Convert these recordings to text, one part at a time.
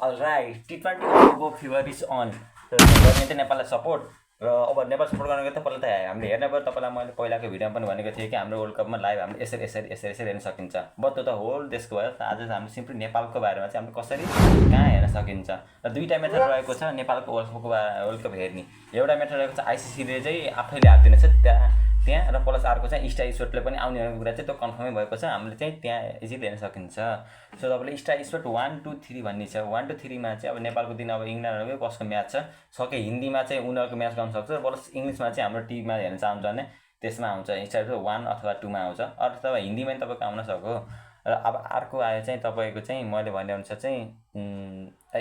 All right T20 वर्ल्डकपको fever is on. गभर्मेन्टले नेपाललाई सपोर्ट र अब नेपाल सपोर्ट गर्नको तपाईँलाई त हामीले हेर्न पर्यो। तपाईँलाई मैले पहिलाको भिडियोमा पनि भनेको थिएँ कि हाम्रो वर्ल्ड कपमा लाइभ हामीले यसरी हेर्न सकिन्छ। बट त होल देशको भयो। आज हामीले सिम्पली नेपालको बारेमा चाहिँ हामीले कसरी कहाँ हेर्न सकिन्छ र दुईवटा मेथड रहेको छ नेपालको वर्ल्ड कप हेर्ने। एउटा मेथड रहेको छ आइसिसीले चाहिँ आफैले हालिदिनेछ त्यहाँ र प्लस अर्को चाहिँ स्टार स्पोर्टले पनि आउने कुरा चाहिँ त्यो कन्फर्मै भएको छ। हामीले चाहिँ त्यहाँ इजिली हेर्न सकिन्छ। सो तपाईँले स्टार स्पोर्ट 1, 2, 3 भन्ने छ। 1, 2, 3 मा चाहिँ अब नेपालको दिन अब इङ्ल्यान्डहरूको कसको म्याच छ सके हिन्दीमा चाहिँ उनीहरूको म्याच गर्न सक्छ। प्लस इङ्ग्लिसमा चाहिँ हाम्रो टिममा हेर्न चाहन्छ भने त्यसमा आउँछ स्टार स्पोर्ट 1 अथवा 2 मा आउँछ। अथवा हिन्दीमा पनि तपाईँको आउन सक्यो। र अब अर्को आयो चाहिँ तपाईँको चाहिँ मैले भनेअनुसार चाहिँ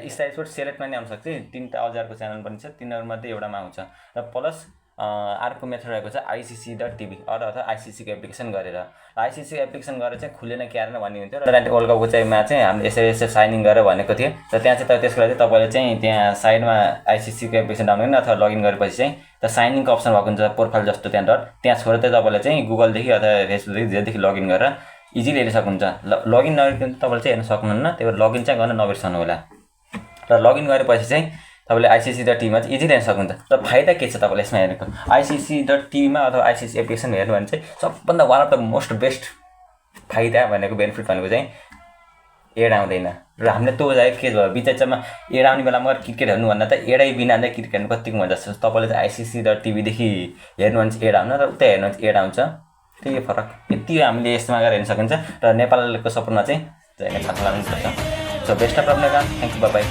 स्टार स्पोर्ट सेलेक्टमा नै आउन सक्छ। 3टा अजारको च्यानल पनि छ, तिनीहरूमध्ये एउटामा आउँछ। र प्लस अर्को मेथड रहेको छ ICC.tv अथवा ICCको एप्लिकेसन गरेर। ICC एप्लिकेसन गरेर चाहिँ खुलेन क्यारेन भन्ने हुन्थ्यो। र T20 वर्ल्ड कपको चाहिँ हामीले यसरी साइनिङ गरेर भनेको थिएँ। र त्यहाँ चाहिँ त्यसको लागि चाहिँ तपाईँले चाहिँ त्यहाँ साइडमा ICCको एप्लिकेसन डाउनलोड गर्न अथवा लगइन गरेपछि चाहिँ त साइनिङको अप्सन भएको हुन्छ प्रोफाइल जस्तो त्यहाँ छोडेर चाहिँ तपाईँले चाहिँ गुगलदेखि अथवा फेसबुकदेखि जेदेखि लगइन गरेर इजिली हेर्न सक्नुहुन्छ। लगइन नगरिकन तपाईँले चाहिँ हेर्न सक्नुहुन्न। त्यही भएर लगइन चाहिँ गर्न नबिर्सनु होला। र लगइन गरेपछि चाहिँ तपाईँले ICC.tv मा चाहिँ इजिली हेर्न सक्नुहुन्छ। र फाइदा के छ तपाईँले यसमा हेरेको ICC.tv मा अथवा ICC एप्लिकेसन हेर्नु भने चाहिँ सबभन्दा one of the most best फाइदा भनेको बेनिफिट भनेको चाहिँ एड आउँदैन। र हामीले त्यो चाहिँ के भयो बिचमा एड आउने बेलामा क्रिकेट हेर्नुभन्दा त एडै बिना चाहिँ क्रिकेट हेर्नु कतिको मजा छ। तपाईँले चाहिँ ICC.tv देखि हेर्नु भने चाहिँ एड आउन र उता हेर्नु भने एड आउँछ। त्यही फरक। यति हामीले यसमा गएर हेर्न सकिन्छ। र नेपालको सपोर्टमा चाहिँ थाहा लाग्नुपर्छ। So best of lock. Thank you, by by.